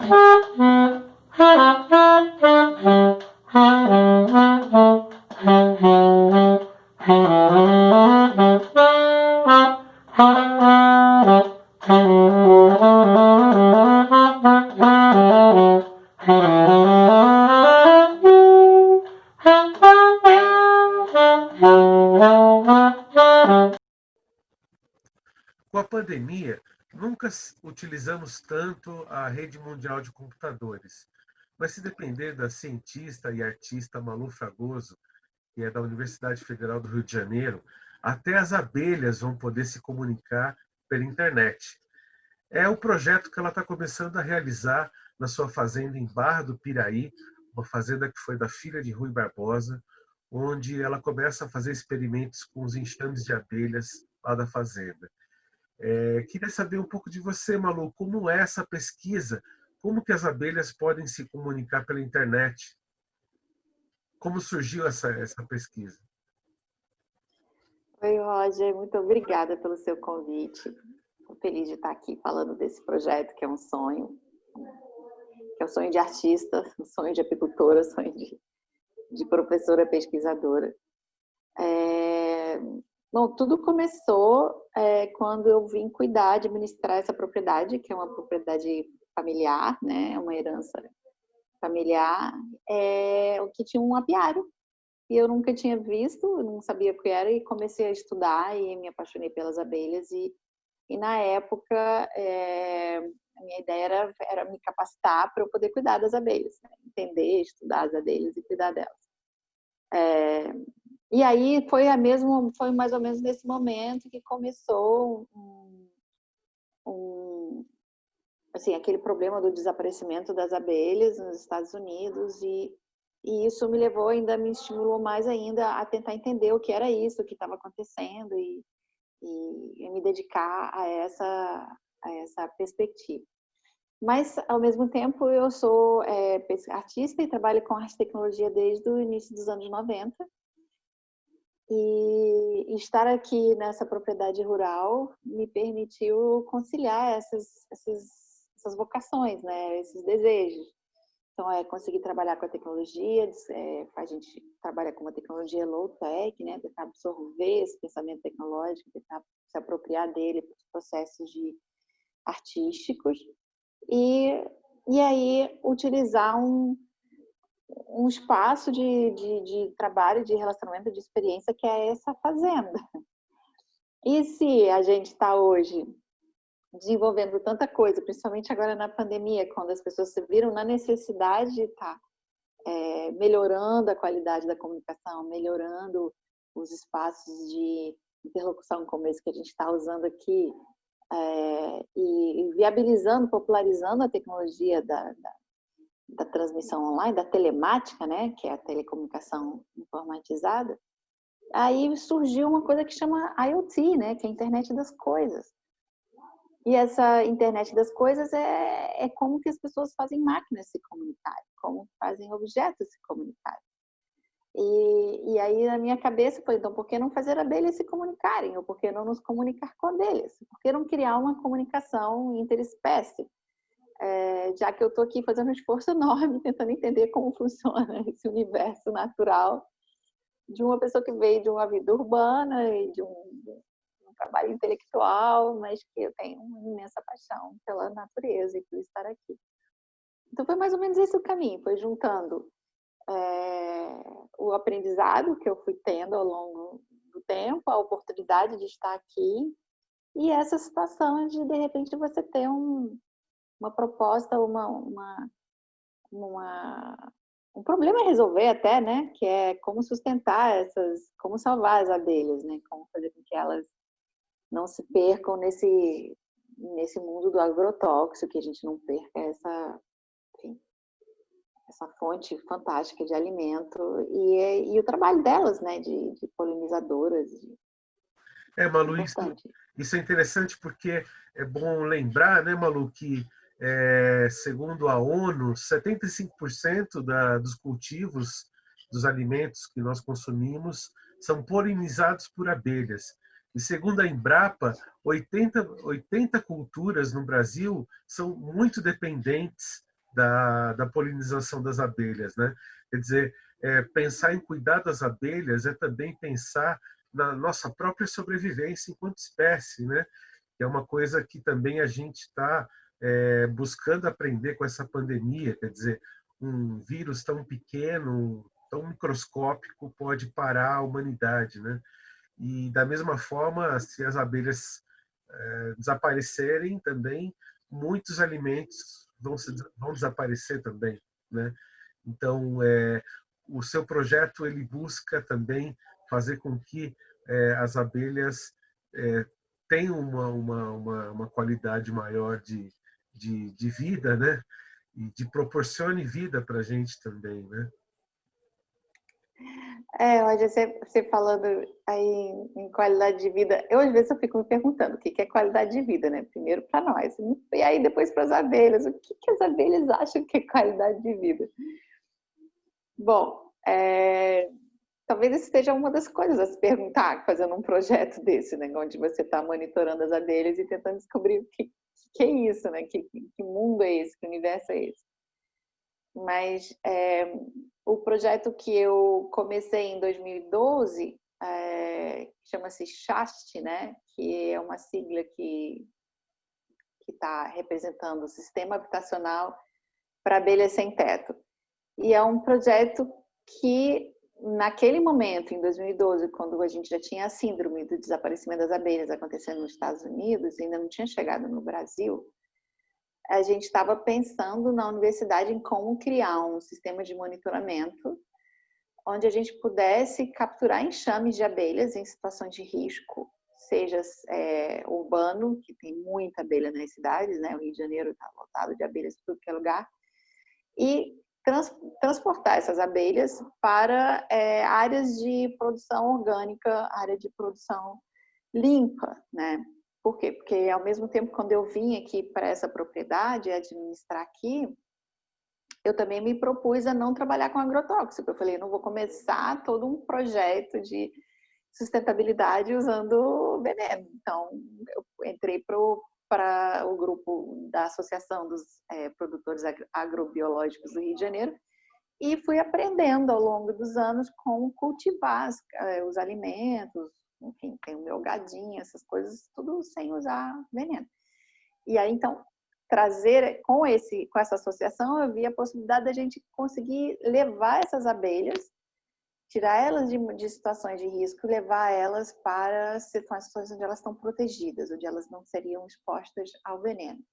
Com a pandemia, nunca utilizamos tanto a rede mundial de computadores, mas se depender da cientista e artista Malu Fragoso, que é da Universidade Federal do Rio de Janeiro, até as abelhas vão poder se comunicar pela internet. É o projeto que ela está começando a realizar na sua fazenda em Barra do Piraí, uma fazenda que foi da filha de Rui Barbosa, onde ela começa a fazer experimentos com os enxames de abelhas lá da fazenda. Queria saber um pouco de você, Malu, como é essa pesquisa? Como que as abelhas podem se comunicar pela internet? Como surgiu essa pesquisa? Oi, Roger, muito obrigada pelo seu convite. Estou feliz de estar aqui falando desse projeto que é um sonho, que é um sonho de artista, um sonho de apicultora, um sonho de professora pesquisadora. Bom, tudo começou quando eu vim cuidar, administrar essa propriedade, que é uma propriedade familiar, né, uma herança familiar, o que tinha um apiário. E eu nunca tinha visto, não sabia o que era, e comecei a estudar e me apaixonei pelas abelhas. E na época, a minha ideia era me capacitar para eu poder cuidar das abelhas, né? Entender, estudar as abelhas e cuidar delas. E aí foi mais ou menos nesse momento que começou assim, aquele problema do desaparecimento das abelhas nos Estados Unidos, e isso me levou, ainda me estimulou mais ainda a tentar entender o que era isso, o que estava acontecendo, e me dedicar a essa perspectiva. Mas, ao mesmo tempo, eu sou artista e trabalho com arte e tecnologia desde o início dos anos 90. E estar aqui nessa propriedade rural me permitiu conciliar essas vocações, né? Esses desejos. Então, conseguir trabalhar com a tecnologia, a gente trabalha com uma tecnologia low-tech, né? Tentar absorver esse pensamento tecnológico, tentar se apropriar dele para os processos artísticos, e aí utilizar um espaço de trabalho, de relacionamento, de experiência, que é essa fazenda. E se a gente está hoje desenvolvendo tanta coisa, principalmente agora na pandemia, quando as pessoas se viram na necessidade de estar melhorando a qualidade da comunicação, melhorando os espaços de interlocução como esse que a gente está usando aqui, e viabilizando, popularizando a tecnologia da transmissão online, da telemática, né, que é a telecomunicação informatizada, aí surgiu uma coisa que chama IoT, né, que é a internet das coisas. E essa internet das coisas é como que as pessoas fazem máquinas se comunicarem, como fazem objetos se comunicarem. E aí na minha cabeça foi, então, por que não fazer abelhas se comunicarem? Ou por que não nos comunicar com abelhas? Por que não criar uma comunicação interespécie? Já que eu estou aqui fazendo um esforço enorme, tentando entender como funciona esse universo natural de uma pessoa que veio de uma vida urbana e de um trabalho intelectual, mas que eu tenho uma imensa paixão pela natureza e por estar aqui. Então foi mais ou menos esse o caminho, foi juntando o aprendizado que eu fui tendo ao longo do tempo, a oportunidade de estar aqui, e essa situação de repente, você ter uma proposta, um problema a resolver até, né? Que é como sustentar como salvar as abelhas, né? Como fazer com que elas não se percam nesse mundo do agrotóxico, que a gente não perca essa fonte fantástica de alimento, e o trabalho delas, né? De polinizadoras. Malu, Importante. isso é interessante porque é bom lembrar, né, Malu, que segundo a ONU, 75% dos cultivos, dos alimentos que nós consumimos, são polinizados por abelhas. E segundo a Embrapa, 80 culturas no Brasil são muito dependentes da polinização das abelhas, né? Quer dizer, pensar em cuidar das abelhas é também pensar na nossa própria sobrevivência enquanto espécie, né? Que é uma coisa que também a gente está buscando aprender com essa pandemia, quer dizer, um vírus tão pequeno, tão microscópico pode parar a humanidade, né? E da mesma forma, se as abelhas desaparecerem também, muitos alimentos vão desaparecer também, né? Então, o seu projeto ele busca também fazer com que as abelhas tenham uma qualidade maior de vida, né? E de proporcione vida para a gente também, né? Olha, você falando aí em qualidade de vida, eu às vezes eu fico me perguntando o que é qualidade de vida, né? Primeiro para nós, e aí depois para as abelhas, o que as abelhas acham que é qualidade de vida? Bom, talvez isso seja uma das coisas a se perguntar, fazendo um projeto desse, né? Onde você está monitorando as abelhas e tentando descobrir o que é isso, né? Que mundo é esse, que universo é esse? Mas o projeto que eu comecei em 2012 chama-se SHAST, né? Que é uma sigla que está representando o Sistema Habitacional para Abelhas Sem Teto. E é um projeto que, naquele momento, em 2012, quando a gente já tinha a síndrome do desaparecimento das abelhas acontecendo nos Estados Unidos, ainda não tinha chegado no Brasil, a gente estava pensando na universidade em como criar um sistema de monitoramento onde a gente pudesse capturar enxames de abelhas em situações de risco, seja urbano, que tem muita abelha nas cidades, né? O Rio de Janeiro está lotado de abelhas em tudo que é lugar, e transportar essas abelhas para áreas de produção orgânica, área de produção limpa, né? Por quê? Porque ao mesmo tempo, quando eu vim aqui para essa propriedade administrar aqui, eu também me propus a não trabalhar com agrotóxico. Eu falei, eu não vou começar todo um projeto de sustentabilidade usando veneno. Então, eu entrei para o grupo da Associação dos Produtores Agrobiológicos do Rio de Janeiro e fui aprendendo ao longo dos anos como cultivar os alimentos, enfim, tem o meu gadinho, essas coisas, tudo sem usar veneno. E aí, então, trazer com essa associação, eu vi a possibilidade da gente conseguir levar essas abelhas, tirar elas de situações de risco e levar elas para situações onde elas estão protegidas, onde elas não seriam expostas ao veneno.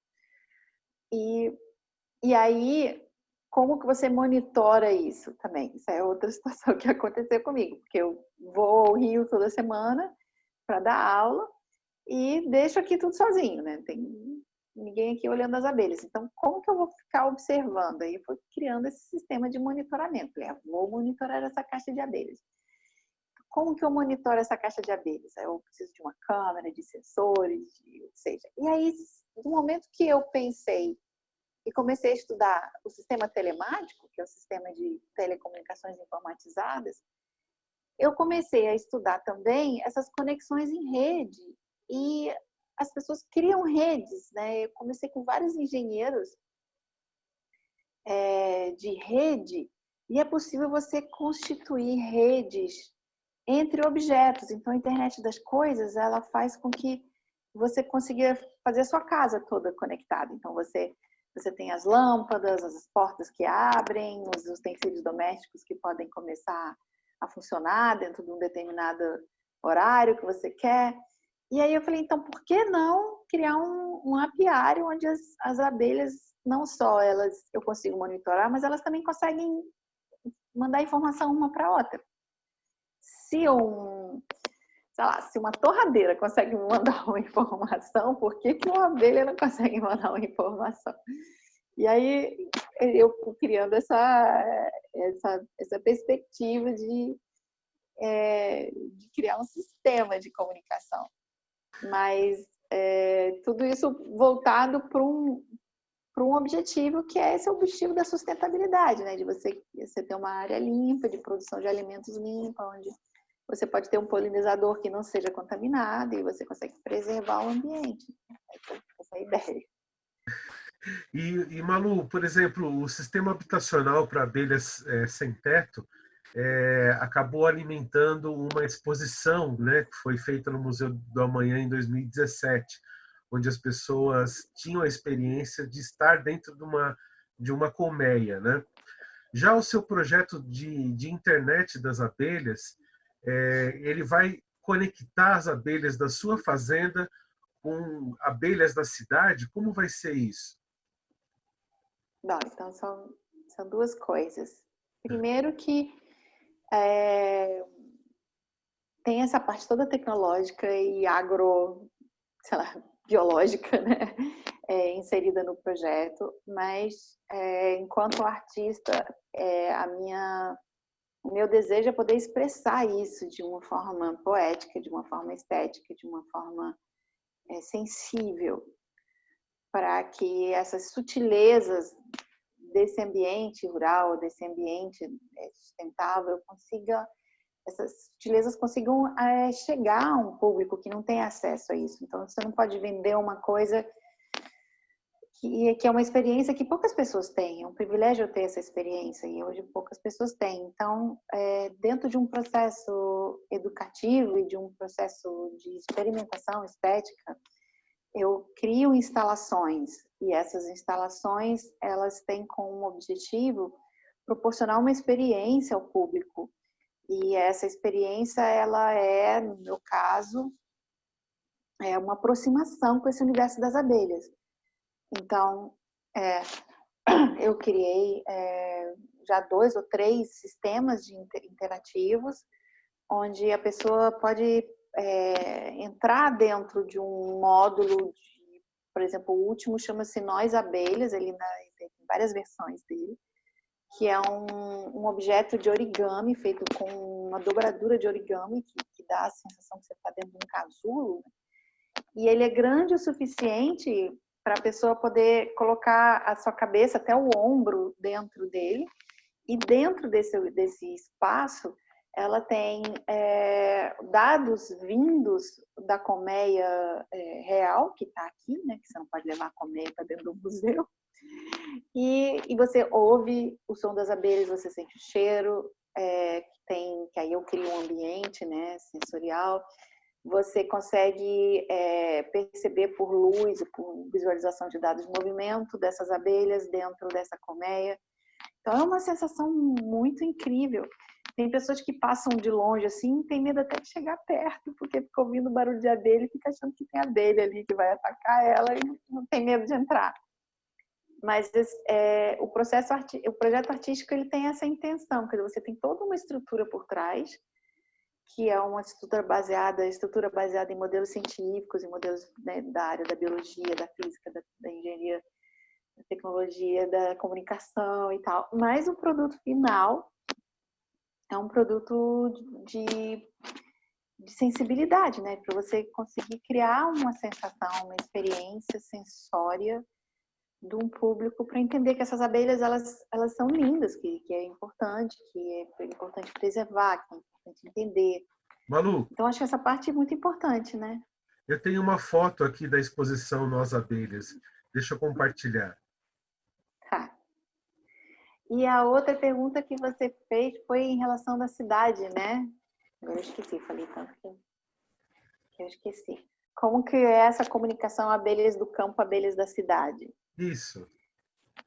E aí, como que você monitora isso também? Isso é outra situação que aconteceu comigo, porque eu vou ao Rio toda semana para dar aula e deixo aqui tudo sozinho, né? Tem ninguém aqui olhando as abelhas. Então, como que eu vou ficar observando? Aí eu fui criando esse sistema de monitoramento. Vou monitorar essa caixa de abelhas. Como que eu monitoro essa caixa de abelhas? Eu preciso de uma câmera, de sensores, ou seja. E aí, no momento que eu pensei e comecei a estudar o sistema telemático, que é o sistema de telecomunicações informatizadas, eu comecei a estudar também essas conexões em rede e as pessoas criam redes, né? Eu comecei com vários engenheiros de rede e é possível você constituir redes entre objetos. Então, a internet das coisas, ela faz com que você consiga fazer a sua casa toda conectada. Então, você tem as lâmpadas, as portas que abrem, os utensílios domésticos que podem começar a funcionar dentro de um determinado horário que você quer. E aí eu falei, então, por que não criar um apiário onde as abelhas, não só eu consigo monitorar, mas elas também conseguem mandar informação uma para outra. Se uma torradeira consegue me mandar uma informação, por que uma abelha não consegue mandar uma informação? E aí eu fui criando essa perspectiva de criar um sistema de comunicação. Mas tudo isso voltado para um objetivo que é esse objetivo da sustentabilidade, né? De você ter uma área limpa, de produção de alimentos limpa, onde você pode ter um polinizador que não seja contaminado e você consegue preservar o ambiente. Essa é a ideia. Malu, por exemplo, o sistema habitacional para abelhas sem teto acabou alimentando uma exposição, né, que foi feita no Museu do Amanhã em 2017, onde as pessoas tinham a experiência de estar dentro de uma colmeia, né? Já o seu projeto de internet das abelhas, ele vai conectar as abelhas da sua fazenda com abelhas da cidade? Como vai ser isso? Bom, então são duas coisas. Primeiro que é, tem essa parte toda tecnológica e agro, sei lá, biológica, né? Inserida no projeto, mas enquanto artista, o meu desejo é poder expressar isso de uma forma poética, de uma forma estética, de uma forma sensível, para que essas sutilezas desse ambiente rural, desse ambiente sustentável, essas sutilezas consigam chegar a um público que não tem acesso a isso. Então, você não pode vender uma coisa que é uma experiência que poucas pessoas têm. É um privilégio eu ter essa experiência e hoje poucas pessoas têm. Então, dentro de um processo educativo e de um processo de experimentação estética, eu crio instalações e essas instalações elas têm como objetivo proporcionar uma experiência ao público. E essa experiência, ela no meu caso, uma aproximação com esse universo das abelhas. Então, eu criei já 2 ou 3 sistemas interativos, onde a pessoa pode entrar dentro de um módulo, por exemplo, o último chama-se Nós Abelhas, tem várias versões dele, que é um objeto de origami feito com uma dobradura de origami, que dá a sensação que você está dentro de um casulo, né? E ele é grande o suficiente para a pessoa poder colocar a sua cabeça até o ombro dentro dele, e dentro desse espaço ela tem dados vindos da colmeia real, que está aqui, né? Que você não pode levar a colmeia para dentro do museu. E você ouve o som das abelhas, você sente o cheiro, que aí eu crio um ambiente, né, sensorial. Você consegue perceber por luz e por visualização de dados de movimento dessas abelhas dentro dessa colmeia. Então é uma sensação muito incrível. Tem pessoas que passam de longe assim, tem medo até de chegar perto, porque fica ouvindo barulho de abelha e fica achando que tem abelha ali que vai atacar ela e não tem medo de entrar. Mas o projeto artístico ele tem essa intenção, quer dizer, você tem toda uma estrutura por trás, que é uma estrutura baseada em modelos científicos, em modelos, né, da área da biologia, da física, da engenharia, da tecnologia, da comunicação e tal. Mas o produto final é um produto de sensibilidade, né? Para você conseguir criar uma sensação, uma experiência sensória de um público para entender que essas abelhas elas são lindas, que é importante preservar, que é importante entender. Malu, Então acho que essa parte é muito importante, né? eu tenho uma foto aqui da exposição Nós Abelhas. Deixa eu compartilhar. Tá. E a outra pergunta que você fez foi em relação da cidade, né? Eu esqueci, falei tanto que eu esqueci. Como que é essa comunicação abelhas do campo, abelhas da cidade? Isso.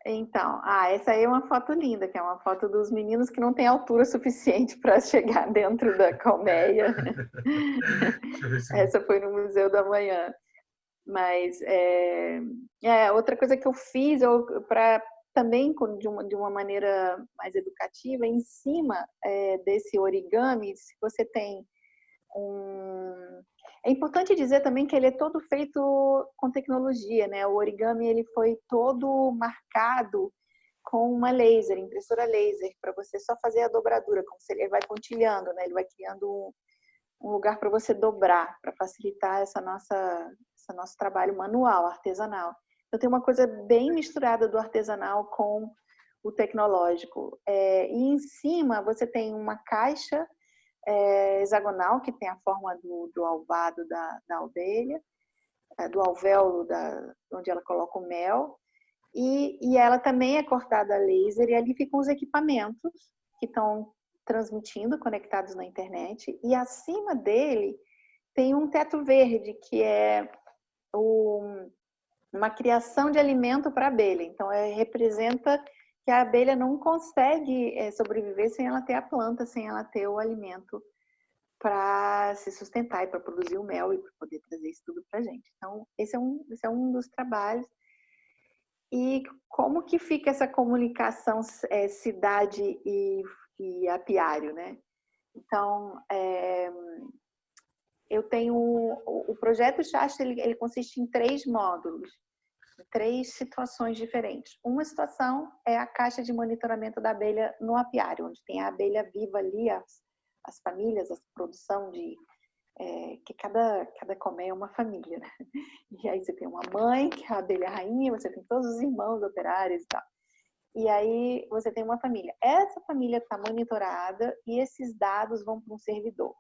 Então, essa aí é uma foto linda, que é uma foto dos meninos que não têm altura suficiente para chegar dentro da colmeia. Deixa eu ver se. Essa foi no Museu da Manhã. Mas outra coisa que eu fiz para também de uma maneira mais educativa, em cima desse origami, se você tem É importante dizer também que ele é todo feito com tecnologia, né? O origami ele foi todo marcado com uma laser, impressora laser, para você só fazer a dobradura, como se ele vai pontilhando, né? Ele vai criando um lugar para você dobrar, para facilitar esse nosso trabalho manual, artesanal. Então tem uma coisa bem misturada do artesanal com o tecnológico. E em cima você tem uma caixa hexagonal, que tem a forma do alvado da abelha, do alvéolo onde ela coloca o mel, E ela também é cortada a laser, e ali ficam os equipamentos que estão transmitindo, conectados na internet, e acima dele tem um teto verde, que é uma criação de alimento para a abelha. Então, representa que a abelha não consegue sobreviver sem ela ter a planta, sem ela ter o alimento para se sustentar e para produzir o mel e para poder trazer isso tudo para a gente. Então, esse é um dos trabalhos. E como que fica essa comunicação cidade e apiário, né? Então, eu tenho o projeto Shasta, ele consiste em 3 módulos, 3 situações diferentes. Uma situação é a caixa de monitoramento da abelha no apiário, onde tem a abelha viva ali, as famílias, a produção que cada colmeia é uma família, né? E aí você tem uma mãe, que é a abelha rainha, você tem todos os irmãos operários e tal. E aí você tem uma família. Essa família está monitorada e esses dados vão para um servidor.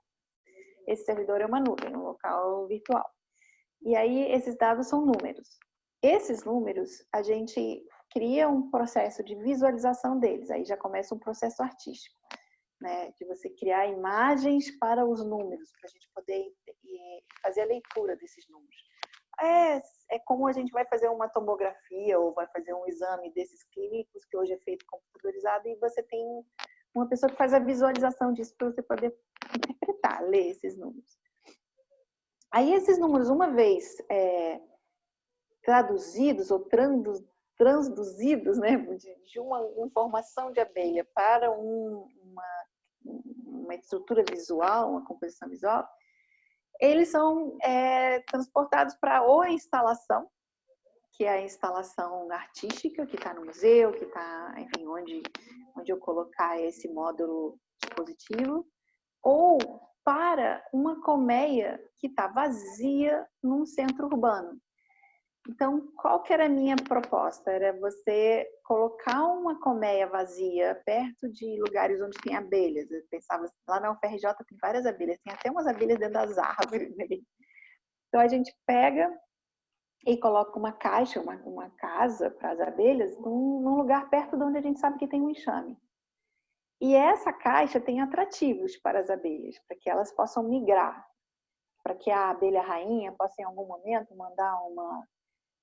Esse servidor é uma nuvem, um local virtual. E aí esses dados são números. Esses números, a gente cria um processo de visualização deles. Aí já começa um processo artístico, né? De você criar imagens para os números, para a gente poder fazer a leitura desses números. É como a gente vai fazer uma tomografia ou vai fazer um exame desses clínicos, que hoje é feito computadorizado, e você tem uma pessoa que faz a visualização disso para você poder interpretar, ler esses números. Aí esses números, uma vez traduzidos ou transduzidos, né, de uma informação de abelha para uma estrutura visual, uma composição visual, eles são transportados para ou a instalação, que é a instalação artística, que está no museu, que está, enfim, onde eu colocar esse módulo dispositivo, ou para uma colmeia que está vazia num centro urbano. Então, qual que era a minha proposta? Era você colocar uma colmeia vazia perto de lugares onde tem abelhas. Eu pensava, lá na UFRJ tem várias abelhas, tem até umas abelhas dentro das árvores. Então, a gente pega e coloca uma caixa, uma casa para as abelhas, num lugar perto de onde a gente sabe que tem um enxame. E essa caixa tem atrativos para as abelhas, para que elas possam migrar, para que a abelha rainha possa, em algum momento, mandar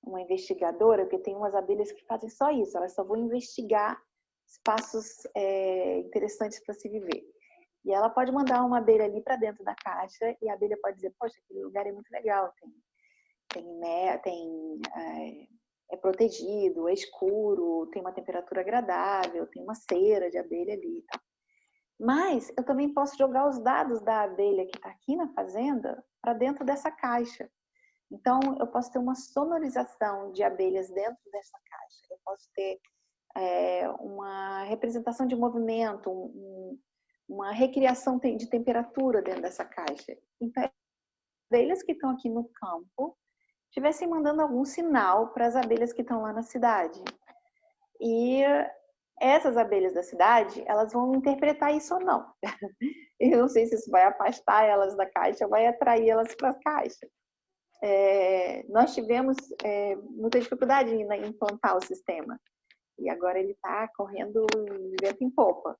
uma investigadora, porque tem umas abelhas que fazem só isso, elas só vão investigar espaços interessantes para se viver. E ela pode mandar uma abelha ali para dentro da caixa e a abelha pode dizer, poxa, aquele lugar é muito legal, é protegido, é escuro, tem uma temperatura agradável, tem uma cera de abelha ali e tal. Mas eu também posso jogar os dados da abelha que está aqui na fazenda para dentro dessa caixa. Então, eu posso ter uma sonorização de abelhas dentro dessa caixa. Eu posso ter uma representação de movimento, uma recriação de temperatura dentro dessa caixa. Então, abelhas que estão aqui no campo estivessem mandando algum sinal para as abelhas que estão lá na cidade. E essas abelhas da cidade, elas vão interpretar isso ou não. Eu não sei se isso vai afastar elas da caixa ou vai atrair elas para a caixa. Nós tivemos muita dificuldade em implantar o sistema. E agora ele está correndo de vento em popa.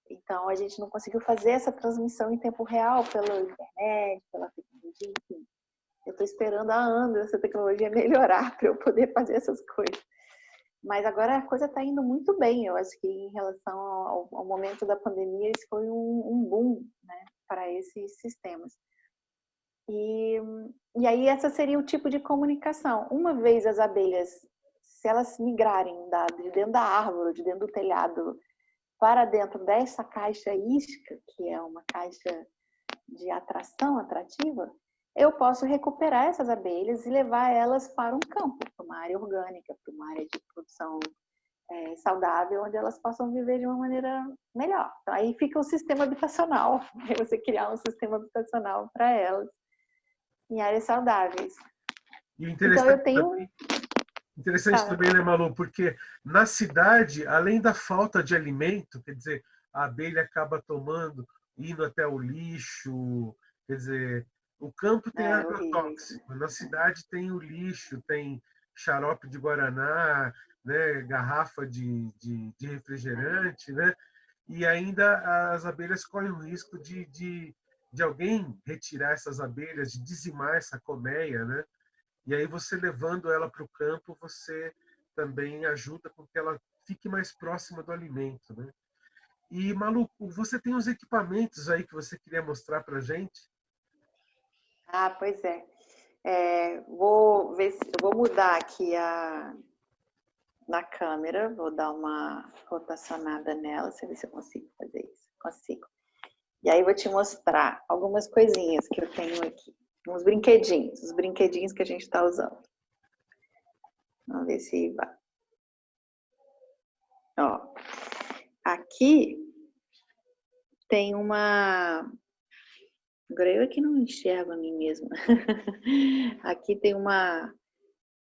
Então, a gente não conseguiu fazer essa transmissão em tempo real pela internet, pela tecnologia, enfim. Eu estou esperando há anos essa tecnologia melhorar para eu poder fazer essas coisas. Mas agora a coisa está indo muito bem. Eu acho que em relação ao momento da pandemia, isso foi um boom, né, para esses sistemas. E aí essa seria o tipo de comunicação. Uma vez as abelhas, se elas migrarem de dentro da árvore, de dentro do telhado, para dentro dessa caixa isca, que é uma caixa de atração atrativa, eu posso recuperar essas abelhas e levar elas para um campo, para uma área orgânica, para uma área de produção saudável, onde elas possam viver de uma maneira melhor. Então, aí fica o sistema habitacional, você criar um sistema habitacional para elas em áreas saudáveis. E então, eu tenho... Interessante também, né, Malu? Porque na cidade, além da falta de alimento, quer dizer, a abelha acaba tomando, indo até o lixo, quer dizer, o campo tem agrotóxico, na cidade tem o lixo, tem xarope de guaraná, né, garrafa de refrigerante, né? E ainda as abelhas correm o risco de alguém retirar essas abelhas, de dizimar essa colmeia, né? E aí você levando ela para o campo, você também ajuda com que ela fique mais próxima do alimento, né? E, Malu, você tem uns equipamentos aí que você queria mostrar para a gente? Ah, pois é. Vou ver se eu vou mudar aqui na câmera, vou dar uma rotacionada nela, deixa eu ver se eu consigo fazer isso. Consigo. E aí vou te mostrar algumas coisinhas que eu tenho aqui. Uns brinquedinhos, os brinquedinhos que a gente está usando. Vamos ver se vai. Ó, aqui tem uma... Agora eu aqui não enxergo a mim mesma. Aqui tem uma...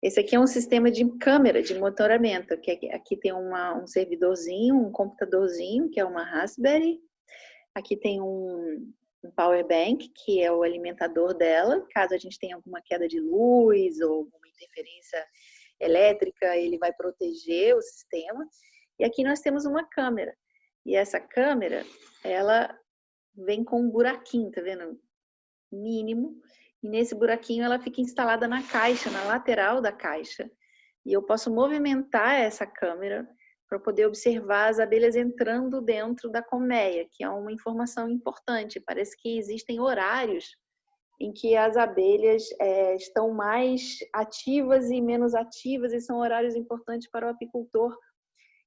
Esse aqui é um sistema de câmera, de monitoramento. Aqui tem um servidorzinho, um computadorzinho, que é uma Raspberry. Aqui tem um power bank, que é o alimentador dela. Caso a gente tenha alguma queda de luz ou alguma interferência elétrica, ele vai proteger o sistema. E aqui nós temos uma câmera. E essa câmera, ela vem com um buraquinho, tá vendo? Mínimo. E nesse buraquinho ela fica instalada na caixa, na lateral da caixa. E eu posso movimentar essa câmera para poder observar as abelhas entrando dentro da colmeia, que é uma informação importante. Parece que existem horários em que as abelhas estão mais ativas e menos ativas, e são horários importantes para o apicultor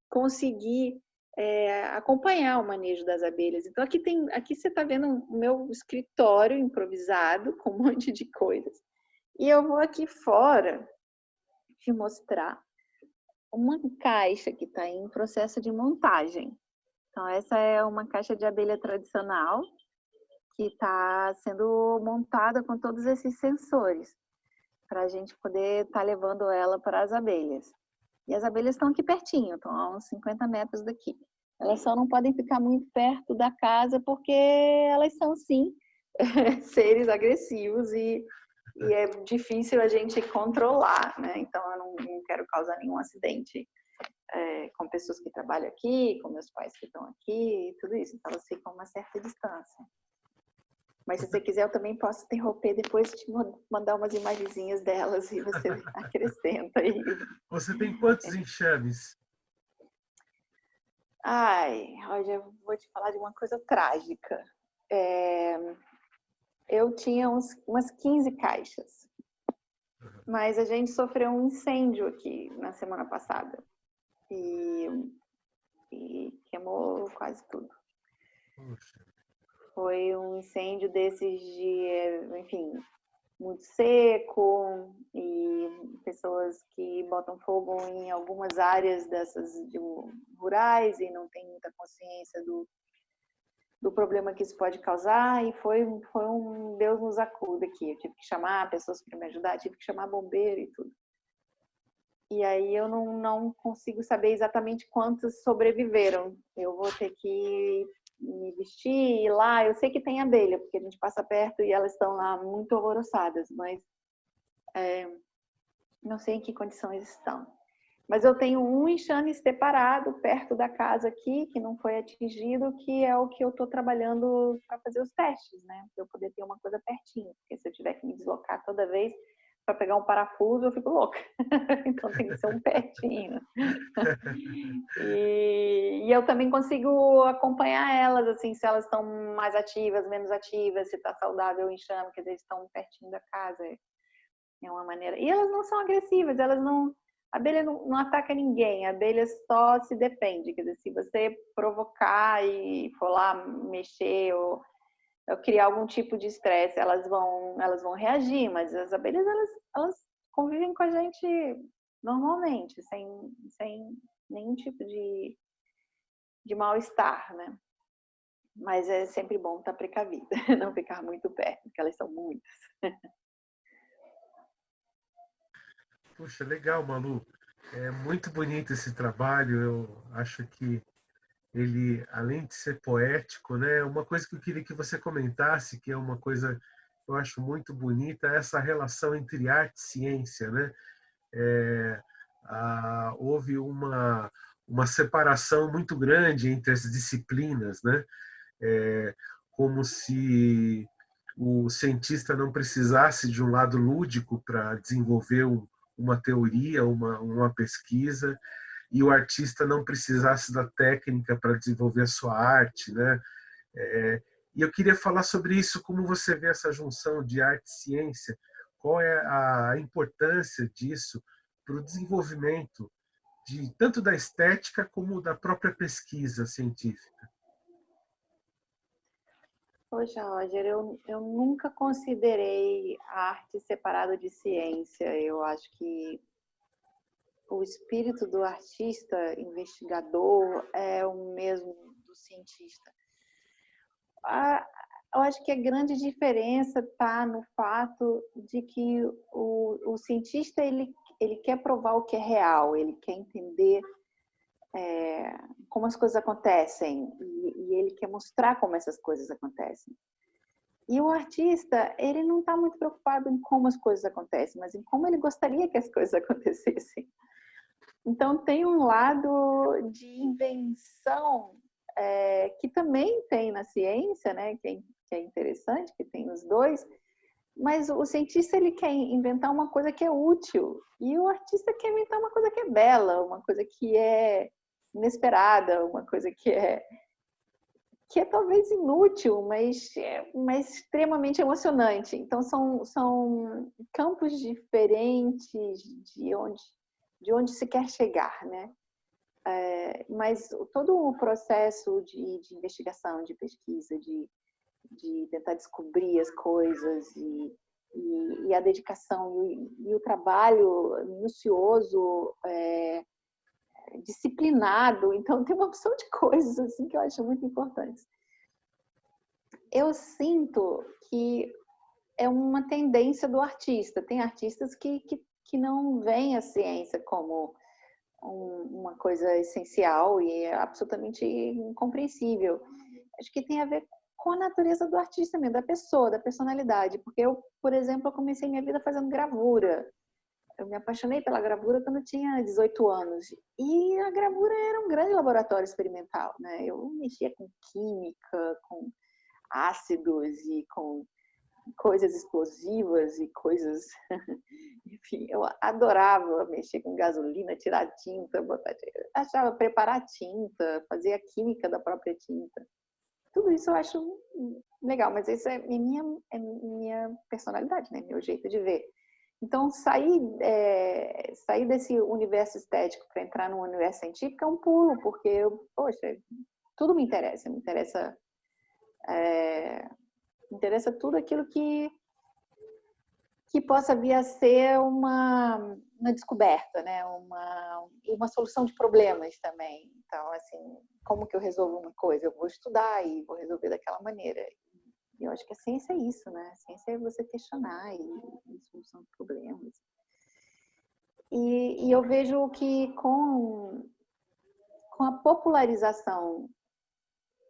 conseguir acompanhar o manejo das abelhas. Então aqui você está vendo o meu escritório improvisado com um monte de coisas. E eu vou aqui fora te mostrar uma caixa que está em processo de montagem. Então essa é uma caixa de abelha tradicional que está sendo montada com todos esses sensores para a gente poder estar levando ela para as abelhas. E as abelhas estão aqui pertinho, estão a uns 50 metros daqui. Elas só não podem ficar muito perto da casa porque elas são, sim, seres agressivos e é difícil a gente controlar, né? Então eu não quero causar nenhum acidente com pessoas que trabalham aqui, com meus pais que estão aqui, tudo isso. Então elas ficam a uma certa distância. Mas se você quiser, eu também posso interromper depois te mandar umas imagenzinhas delas e você acrescenta aí. Você tem quantos enxames? Ai, olha, eu vou te falar de uma coisa trágica. Eu tinha umas 15 caixas, mas a gente sofreu um incêndio aqui na semana passada e queimou quase tudo. Puxa. Foi um incêndio desses enfim, muito seco e pessoas que botam fogo em algumas áreas dessas rurais e não tem muita consciência do problema que isso pode causar, e foi um Deus nos acuda aqui. Eu tive que chamar pessoas para me ajudar, tive que chamar bombeiro e tudo. E aí eu não consigo saber exatamente quantos sobreviveram. Eu vou ter que me vestir e ir lá. Eu sei que tem abelha, porque a gente passa perto e elas estão lá muito alvoroçadas, mas não sei em que condições estão. Mas eu tenho um enxame separado perto da casa aqui, que não foi atingido, que é o que eu estou trabalhando para fazer os testes, né? Para eu poder ter uma coisa pertinho. Porque se eu tiver que me deslocar toda vez para pegar um parafuso, eu fico louca. Então tem que ser um pertinho. E eu também consigo acompanhar elas, assim, se elas estão mais ativas, menos ativas, se está saudável o enxame, quer dizer, estão pertinho da casa. É uma maneira. E elas não são agressivas, elas não... A abelha não ataca ninguém, a abelha só se defende. Quer dizer, se você provocar e for lá mexer ou criar algum tipo de estresse, elas vão reagir, mas as abelhas, elas convivem com a gente normalmente, sem nenhum tipo de mal-estar, né? Mas é sempre bom estar precavida, não ficar muito perto, porque elas são muitas. Puxa, legal, Malu. É muito bonito esse trabalho. Eu acho que ele, além de ser poético, né, uma coisa que eu queria que você comentasse, que é uma coisa que eu acho muito bonita, é essa relação entre arte e ciência, né? É, houve uma separação muito grande entre as disciplinas, né? Como se o cientista não precisasse de um lado lúdico para desenvolver uma teoria, uma pesquisa, e o artista não precisasse da técnica para desenvolver a sua arte, né? E eu queria falar sobre isso, como você vê essa junção de arte e ciência, qual é a importância disso para o desenvolvimento de tanto da estética como da própria pesquisa científica. Poxa, Roger, eu nunca considerei a arte separada de ciência. Eu acho que o espírito do artista investigador é o mesmo do cientista. Eu acho que a grande diferença está no fato de que o cientista ele quer provar o que é real, ele quer entender como as coisas acontecem e ele quer mostrar como essas coisas acontecem. E o artista, ele não está muito preocupado em como as coisas acontecem, mas em como ele gostaria que as coisas acontecessem. Então, tem um lado de invenção que também tem na ciência, né? Que é interessante, que tem os dois, mas o cientista ele quer inventar uma coisa que é útil e o artista quer inventar uma coisa que é bela, uma coisa que é inesperada, uma coisa que é talvez inútil, mas extremamente emocionante. Então, são campos diferentes de onde se quer chegar, né? Mas todo o processo de investigação, de pesquisa, de tentar descobrir as coisas e a dedicação e o trabalho minucioso, disciplinado. Então, tem uma opção de coisas assim que eu acho muito importantes. Eu sinto que é uma tendência do artista. Tem artistas que não veem a ciência como uma coisa essencial e é absolutamente incompreensível. Acho que tem a ver com a natureza do artista mesmo, da pessoa, da personalidade. Porque eu, por exemplo, eu comecei minha vida fazendo gravura. Eu me apaixonei pela gravura quando eu tinha 18 anos. E a gravura era um grande laboratório experimental, né? Eu mexia com química, com ácidos e com coisas explosivas e coisas... Enfim, eu adorava mexer com gasolina, tirar tinta, achava preparar tinta, fazer a química da própria tinta. Tudo isso eu acho legal, mas isso é minha personalidade, né? Meu jeito de ver. Então, sair desse universo estético para entrar no universo científico é um pulo, porque, poxa, tudo me interessa. Me interessa tudo aquilo que possa vir a ser uma descoberta, né? Uma solução de problemas também. Então, assim, como que eu resolvo uma coisa? Eu vou estudar e vou resolver daquela maneira. E eu acho que a ciência é isso, né? A ciência é você questionar e solução de problemas. E eu vejo que com a popularização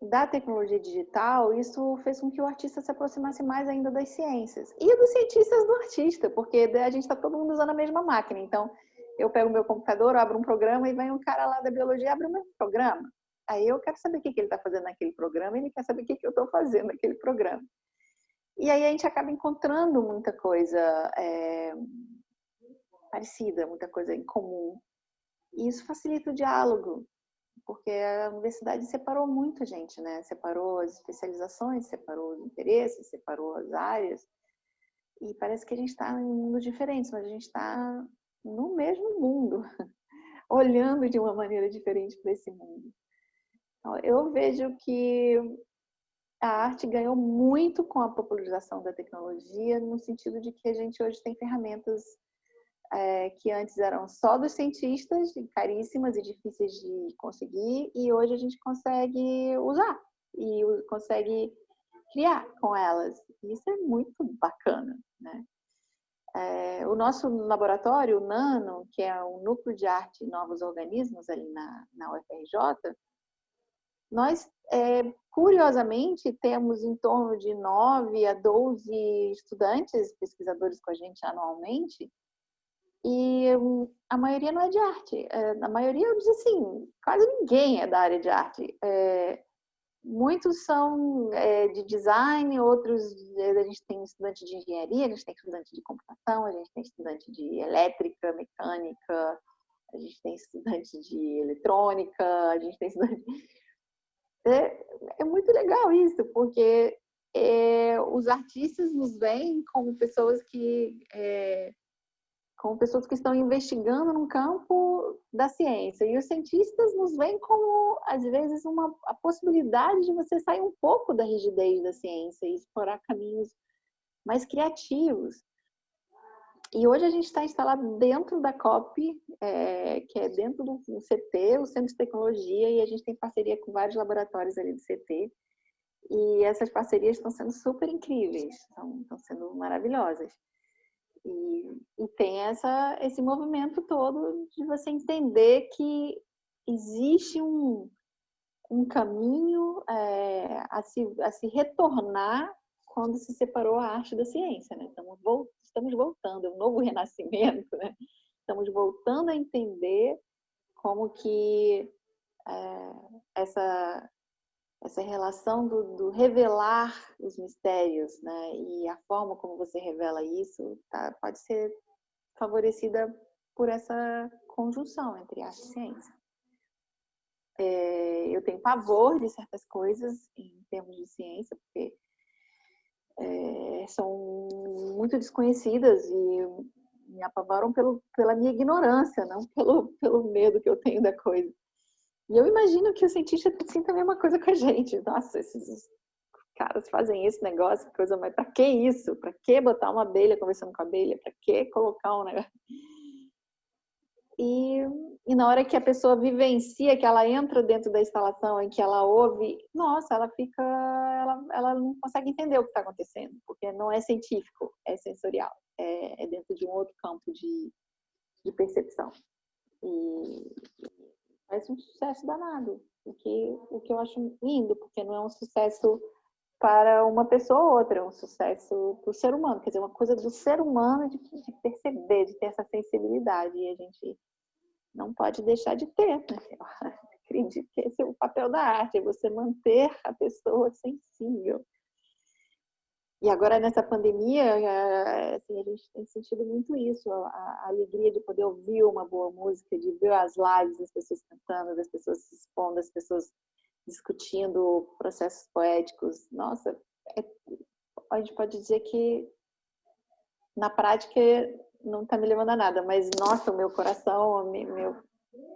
da tecnologia digital, isso fez com que o artista se aproximasse mais ainda das ciências. E dos cientistas do artista, porque a gente está todo mundo usando a mesma máquina. Então, eu pego o meu computador, abro um programa e vem um cara lá da biologia e abre o mesmo programa. Aí eu quero saber o que ele está fazendo naquele programa e ele quer saber o que eu estou fazendo naquele programa. E aí a gente acaba encontrando muita coisa parecida, muita coisa em comum. E isso facilita o diálogo, porque a universidade separou muito a gente, né? Separou as especializações, separou os interesses, separou as áreas. E parece que a gente está em mundos diferentes, mas a gente está no mesmo mundo, olhando de uma maneira diferente para esse mundo. Então, eu vejo que a arte ganhou muito com a popularização da tecnologia, no sentido de que a gente hoje tem ferramentas que antes eram só dos cientistas, caríssimas e difíceis de conseguir, e hoje a gente consegue usar e consegue criar com elas. Isso é muito bacana, né? O nosso laboratório, o NANO, que é o Núcleo de Arte e Novos Organismos ali na UFRJ, nós, curiosamente, temos em torno de 9 a 12 estudantes, pesquisadores com a gente anualmente, E a maioria não é de arte. A maioria, eu digo assim, quase ninguém é da área de arte. Muitos são de design, outros a gente tem estudante de engenharia, a gente tem estudante de computação, a gente tem estudante de elétrica, mecânica, a gente tem estudante de eletrônica, a gente tem estudante... É muito legal isso, porque os artistas nos veem como pessoas que estão investigando num campo da ciência. E os cientistas nos veem como, às vezes, a possibilidade de você sair um pouco da rigidez da ciência e explorar caminhos mais criativos. E hoje a gente está instalado dentro da COP, que é dentro do CT, o Centro de Tecnologia, e a gente tem parceria com vários laboratórios ali do CT. E essas parcerias estão sendo super incríveis, estão sendo maravilhosas. E tem esse movimento todo de você entender que existe um caminho a se retornar quando se separou a arte da ciência, né? Estamos voltando, é um novo renascimento, né? Estamos voltando a entender como que essa relação do revelar os mistérios, né? E a forma como você revela isso pode ser favorecida por essa conjunção entre arte e ciência. Eu tenho pavor de certas coisas em termos de ciência, porque são muito desconhecidas e me apavoram pela minha ignorância, não pelo medo que eu tenho da coisa. E eu imagino que o cientista sinta a mesma coisa com a gente. Nossa, esses caras fazem esse negócio, coisa, mas pra que isso? Pra que botar uma abelha conversando com a abelha? Pra que colocar um negócio? E na hora que a pessoa vivencia, que ela entra dentro da instalação, em que ela ouve, nossa, ela não consegue entender o que está acontecendo, porque não é científico, é sensorial, é dentro de um outro campo de percepção. E faz um sucesso danado, o que eu acho lindo, porque não é um sucesso para uma pessoa ou outra, é um sucesso para o ser humano, quer dizer, uma coisa do ser humano de perceber, de ter essa sensibilidade, e a gente não pode deixar de ter, né? Eu acredito que esse é o papel da arte, é você manter a pessoa sensível. E agora, nessa pandemia, assim, a gente tem sentido muito isso, a alegria de poder ouvir uma boa música, de ver as lives das pessoas cantando, das pessoas se expondo, das pessoas discutindo processos poéticos. Nossa, a gente pode dizer que, na prática, não está me levando a nada, mas, nossa, o meu coração, meu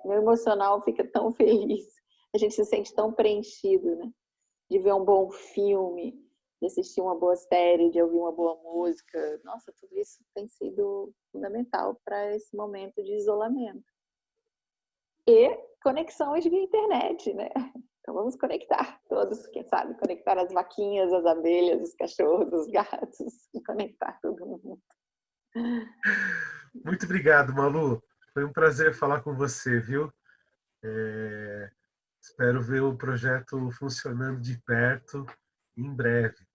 emocional fica tão feliz. A gente se sente tão preenchido, né? De ver um bom filme, de assistir uma boa série, de ouvir uma boa música. Nossa, tudo isso tem sido fundamental para esse momento de isolamento. E conexões via internet, né? Então vamos conectar todos, quem sabe, conectar as vaquinhas, as abelhas, os cachorros, os gatos, e conectar todo mundo. Muito obrigado, Malu. Foi um prazer falar com você, viu? Espero ver o projeto funcionando de perto em breve.